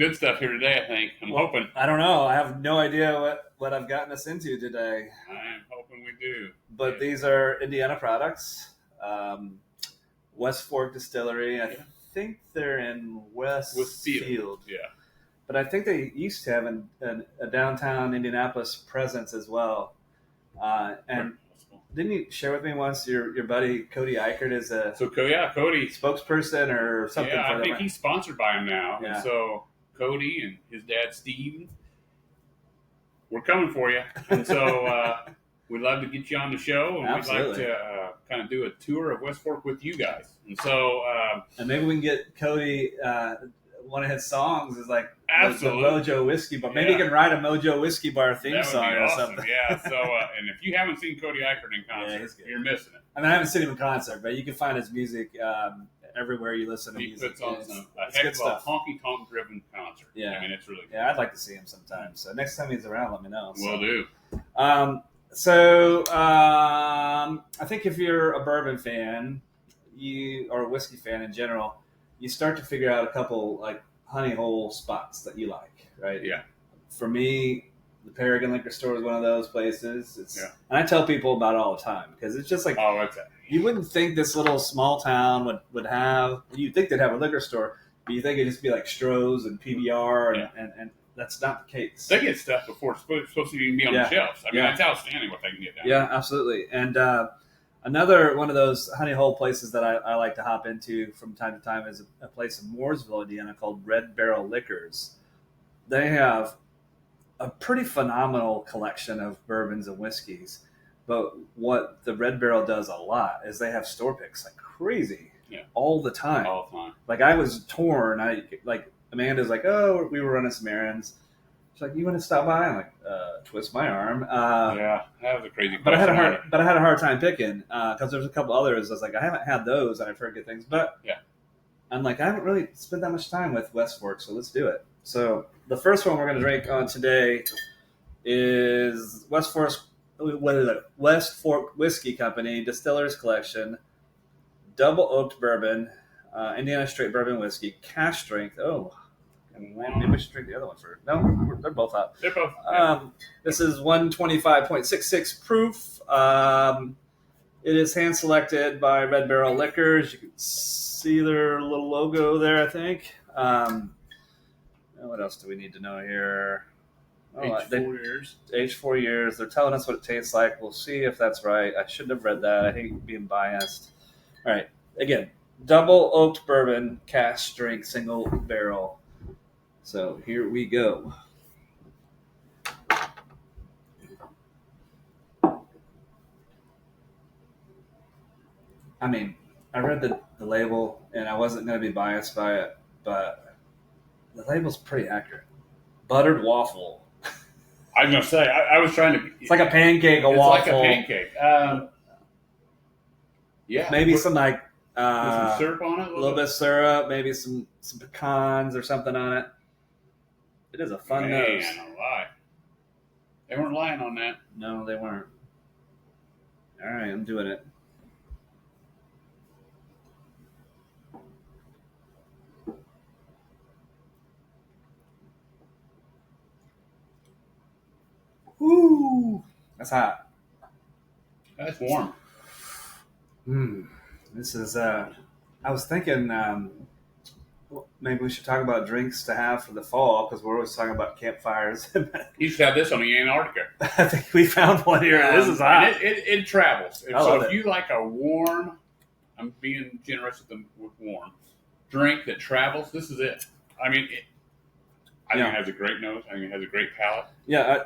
good stuff here today, I think. I'm hoping. I don't know. I have no idea what I've gotten us into today. I am hoping we do. But these are Indiana products. West Fork Distillery. I think they're in Westfield. Yeah. But I think they used to have a downtown Indianapolis presence as well. And didn't you share with me once your buddy Cody Eichert is Cody spokesperson or something? Yeah, for I think he's sponsored by him now. Yeah. And so Cody and his dad Steve, we're coming for you. And so we'd love to get you on the show, and Absolutely. we'd like to kind of do a tour of West Fork with you guys. And so, and maybe we can get Cody. One of his songs is like absolutely the Mojo Whiskey Bar. Maybe he can write a Mojo Whiskey Bar theme song awesome. or something. Yeah. So, and if you haven't seen Cody Eichert in concert, you're missing it. I mean, I haven't seen him in concert, but you can find his music everywhere you listen to He music. puts on a heck of a honky-tonk driven concert. Yeah. I mean, it's really good. Yeah, I'd like to see him sometime. So next time he's around, let me know. Will do. I think if you're a bourbon fan, or a whiskey fan in general, you start to figure out a couple like honey hole spots that you like, right? Yeah. For me, the Paragon Liquor Store is one of those places. And I tell people about it all the time because it's just like, you wouldn't think this little small town would have. You'd think they'd have a liquor store, but you think it'd just be like Stroh's and PBR, and that's not the case. They get stuff before it's supposed to even be on the shelves. I mean, that's outstanding what they can get down. Yeah, absolutely. And another one of those honey hole places that I like to hop into from time to time is a place in Mooresville, Indiana called Red Barrel Liquors. They have a pretty phenomenal collection of bourbons and whiskeys. But what the Red Barrel does a lot is they have store picks like crazy all the time. All the time. Like I was torn. Amanda's like, oh, we were running some errands. She's like, you want to stop by? I'm like, twist my arm. That was a crazy. But I had a hard time picking because there's a couple others. I was like, I haven't had those, and I've heard good things. But I'm like, I haven't really spent that much time with West Fork, so let's do it. So the first one we're going to drink on today is West Fork Whiskey Company Distillers Collection Double Oaked Bourbon, Indiana Straight Bourbon Whiskey, cash strength. Oh, maybe we should drink the other one first. No, they're both out. They're both. This is 125.66 proof. It is hand selected by Red Barrel Liquors. You can see their little logo there, I think. What else do we need to know here? Aged 4 years. Aged 4 years. They're telling us what it tastes like. We'll see if that's right. I shouldn't have read that. I hate being biased. All right. Again, double oaked bourbon, cask strength, single barrel. So here we go. I mean, I read the label, and I wasn't going to be biased by it, but the label's pretty accurate. Buttered waffle. I was going to say, I was trying to... It's like a pancake, waffle. It's like a pancake. Maybe some some syrup on it? A little bit of syrup, maybe some pecans or something on it. It is a fun nose. Man, a lie. They weren't lying on that. No, they weren't. All right, I'm doing it. Woo! That's hot. That's warm. This is. I was thinking maybe we should talk about drinks to have for the fall because we're always talking about campfires. You should have this on the Antarctica. I think we found one here. This is hot. It travels. I love if you like a warm, I'm being generous with warm drink that travels, this is it. I mean, I think it has a great nose. I think it has a great palate. Yeah,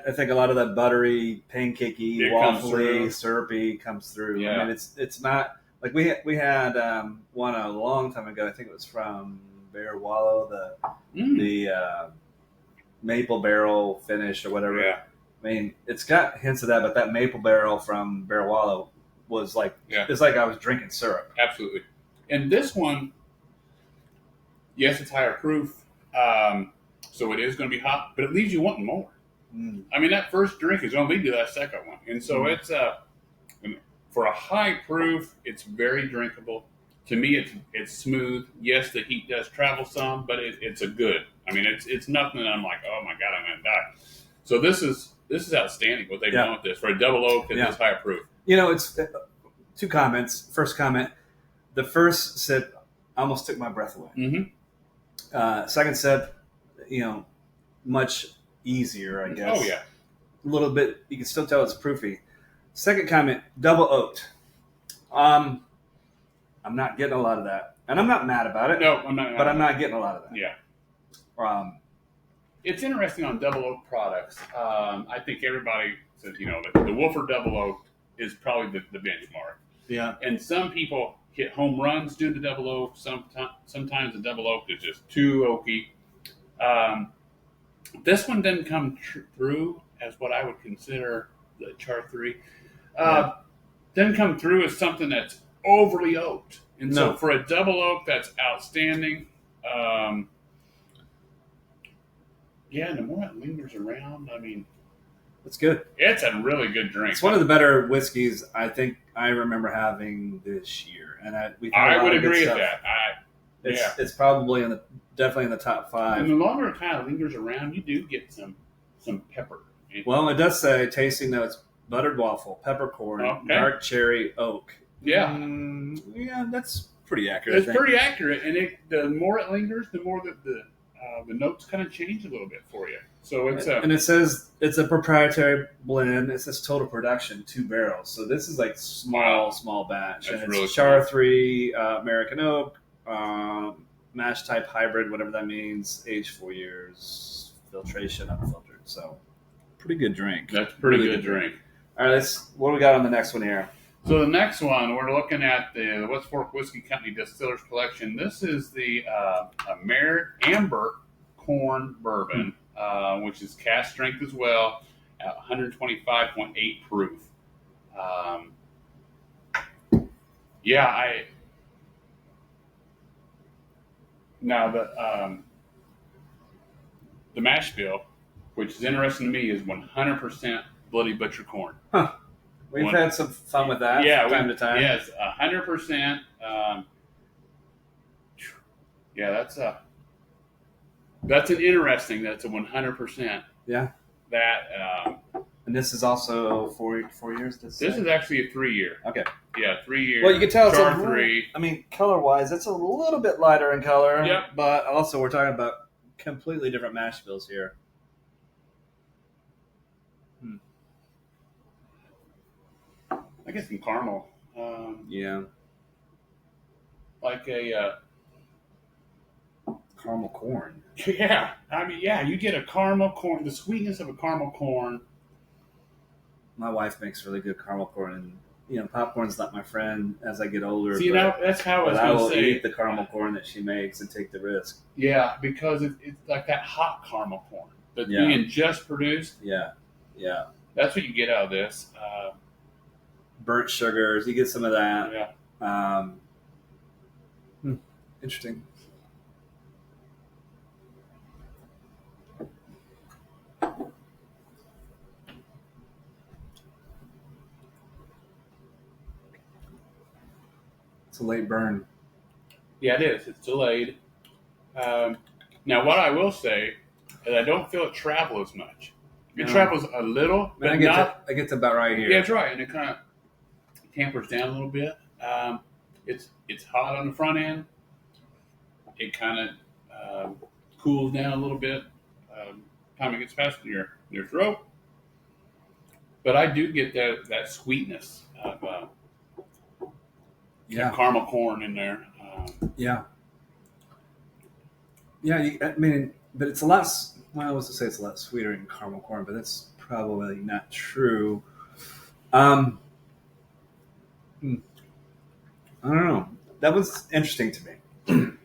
I think a lot of that buttery, pancakey, waffly, syrupy comes through. Yeah. I mean, it's not like we had one a long time ago. I think it was from Bear Wallow, the maple barrel finish or whatever. Yeah. I mean, it's got hints of that, but that maple barrel from Bear Wallow was like it's like I was drinking syrup. Absolutely. And this one, yes, it's higher proof. So it is going to be hot, but it leaves you wanting more. I mean, that first drink is going to lead to that second one. And so it's for a high proof, it's very drinkable. To me, it's smooth. Yes, the heat does travel some, but it's a good. I mean, it's nothing that I'm like, oh my god, I'm gonna die. So this is outstanding what they've done with this for a double oak at this higher proof. It's 2 comments. First comment: the first sip almost took my breath away. Mm-hmm. Second sip, much easier, I guess. Oh yeah, a little bit. You can still tell it's proofy. Second comment: double oaked. I'm not getting a lot of that, and I'm not mad about it. No, I'm not. But I'm not getting a lot of that. Yeah. It's interesting on double oak products. I think everybody says, the Wolfer double oak is probably the benchmark. Yeah. And some people hit home runs due to double oak. Sometimes the double oak is just too oaky. This one didn't come through as what I would consider the Char 3. Didn't come through as something that's overly oaked. And so for a double oak, that's outstanding. And the more it lingers around, I mean, it's good. It's a really good drink. It's one of the better whiskeys I think I remember having this year, and I would agree with that. It's probably definitely in the top 5. And the longer it kind of lingers around, you do get some pepper. Well, it does say tasting notes: buttered waffle, peppercorn, dark cherry, oak. Yeah, that's pretty accurate. It's pretty accurate, and the more it lingers, the more the notes kind of change a little bit for you. So and it says it's a proprietary blend. It says total production 2 barrels. So this is like small batch. That's and it's really Char 3 American oak, mash type hybrid, whatever that means. Aged 4 years, filtration unfiltered. So pretty good drink. That's pretty really good drink. All right, what do we got on the next one here? So the next one, we're looking at the West Fork Whiskey Company Distillers Collection. This is the Amber Corn Bourbon, which is cask strength as well, at 125.8 proof. Now the mash bill, which is interesting to me, is 100% Bloody Butcher corn. Huh. We've had some fun with that from time to time. Yes, 100%. That's an interesting. That's a 100%. Yeah. That. And this is also 4 years. This is actually a 3-year. Okay. Yeah, 3 years. Well, you can tell Char it's 3. I mean, color-wise, it's a little bit lighter in color. Yep. But also, we're talking about completely different mash bills here. I guess some caramel. Like a caramel corn. Yeah. I mean, you get a caramel corn, the sweetness of a caramel corn. My wife makes really good caramel corn, and popcorn's not my friend as I get older. See, that's how I will eat the caramel corn that she makes and take the risk. Yeah, because it's like that hot caramel corn that's being just produced. Yeah. That's what you get out of this. Burnt sugars, you get some of that. Yeah. Interesting. It's a late burn. Yeah, it is. It's delayed. Now, what I will say is I don't feel it travel as much. It travels a little, but I get to about right here. Yeah, that's right, and it kind of tampers down a little bit. It's hot on the front end. It kind of cools down a little bit time it gets past your throat. But I do get that sweetness of caramel corn in there. But it's a lot. Well, I was to say it's a lot sweeter than caramel corn, but that's probably not true. I don't know. That was interesting to me. I'm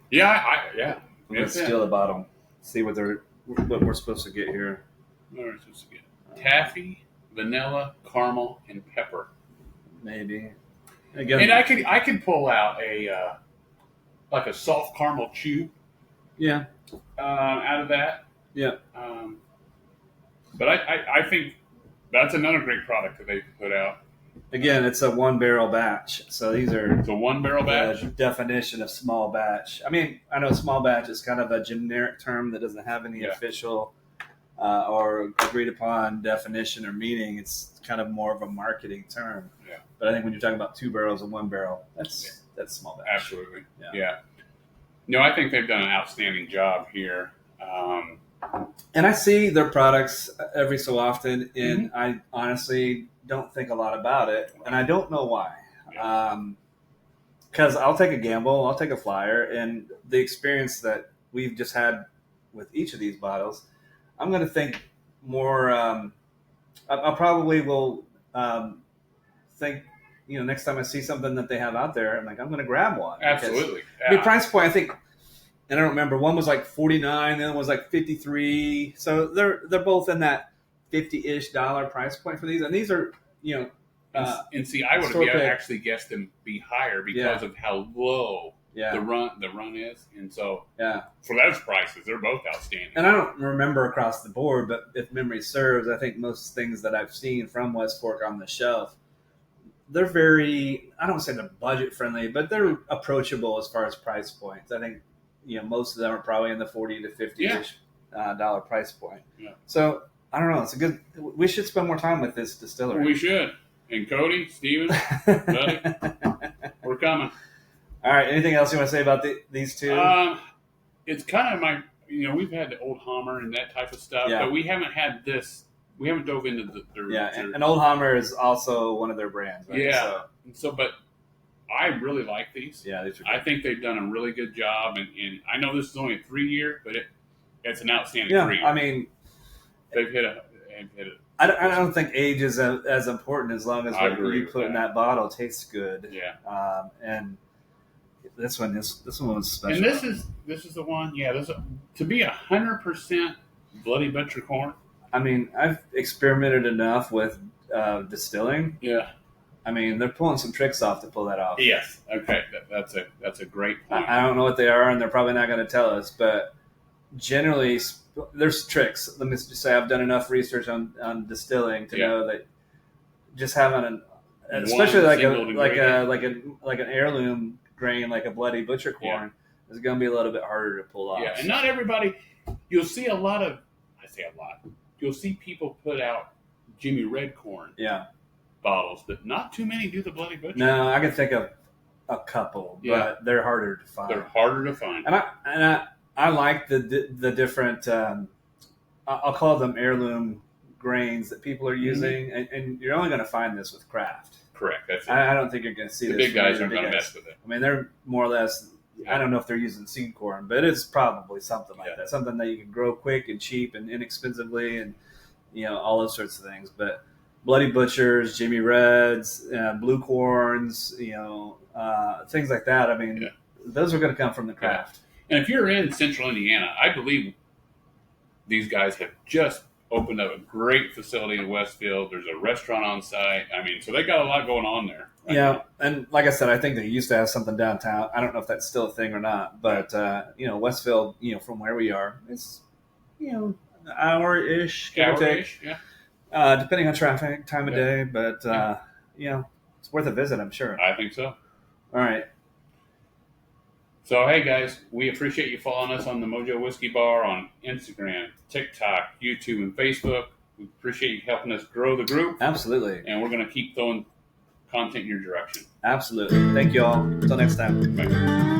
gonna steal the bottle. See what we're supposed to get here. What are we supposed to get? Taffy, vanilla, caramel, and pepper. Maybe. Again, and I could pull out a like a soft caramel chew. Yeah. Out of that. Yeah. But I think that's another great product that they put out. Again, it's a 1-barrel batch, so these are It's a 1-barrel batch. the definition of small batch. I mean, I know small batch is kind of a generic term that doesn't have any official or agreed upon definition or meaning. It's kind of more of a marketing term. Yeah. But I think when you're talking about 2 barrels and 1 barrel, that's small batch. Absolutely. Yeah. No, I think they've done an outstanding job here. And I see their products every so often, and I honestly don't think a lot about it, and I don't know why. Because I'll take a gamble, I'll take a flyer, and the experience that we've just had with each of these bottles, I'm going to think more. I probably will think, next time I see something that they have out there, I'm going to grab one. Absolutely. Because, I mean, price point, I think. And I don't remember. One was like $49, the other was like $53. So they're both in that $50-ish price point for these. And these are, and see, I would have actually guessed them be higher because of how low the run is. And so for those prices, they're both outstanding. And I don't remember across the board, but if memory serves, I think most things that I've seen from West Fork on the shelf, they're very, I don't say they're budget friendly, but they're approachable as far as price points. I think most of them are probably in the $40 to $50-ish dollar price point. Yeah. So I don't know. It's a good. We should spend more time with this distillery. We should. And Cody, Steven, buddy, we're coming. All right. Anything else you want to say about these two? It's kind of we've had the Old Hammer and that type of stuff, but we haven't had this. We haven't dove into and Old Hammer is also one of their brands. Right? Yeah. But I really like these. Yeah, these are good. I think they've done a really good job, and I know this is only a 3-year, but it's an outstanding 3-year. I mean, they've hit it. I don't think age is as important as long as what you put in that bottle tastes good. Yeah. And this one was special. And this is the one. Yeah. To be 100% Bloody Butcher corn. I mean, I've experimented enough with distilling. Yeah. I mean, they're pulling some tricks off to pull that off. Yes. Okay. That's a great point. I don't know what they are, and they're probably not going to tell us. But generally, there's tricks. Let me just say, I've done enough research on distilling to know that just having especially like an heirloom grain, like a Bloody Butcher corn, is going to be a little bit harder to pull off. Yeah, and not everybody. You'll see a lot of. I say a lot. You'll see people put out Jimmy Red corn. Yeah. Bottles, but not too many do the Bloody Butcher. No, I can think of a couple, but they're harder to find. They're harder to find, and I like the different. I'll call them heirloom grains that people are using, and you're only going to find this with craft. Correct. That's it. I don't think you're going to see the this. Big guys aren't going to mess with it. I mean, they're more or less. I don't know if they're using seed corn, but it's probably something like that. Something that you can grow quick and cheap and inexpensively, and all those sorts of things, but. Bloody Butchers, Jimmy Reds, Blue Corns, things like that. I mean, those are going to come from the craft. And if you're in Central Indiana, I believe these guys have just opened up a great facility in Westfield. There's a restaurant on site. I mean, so they got a lot going on there. Right now. And like I said, I think they used to have something downtown. I don't know if that's still a thing or not, but Westfield, from where we are, it's an hour-ish, give or take. Yeah. Depending on traffic, time of day, but it's worth a visit, I'm sure. I think so. All right. So, hey guys, we appreciate you following us on the Mojo Whiskey Bar on Instagram, TikTok, YouTube, and Facebook. We appreciate you helping us grow the group. Absolutely. And we're going to keep throwing content in your direction. Absolutely. Thank you all. Until next time. Bye.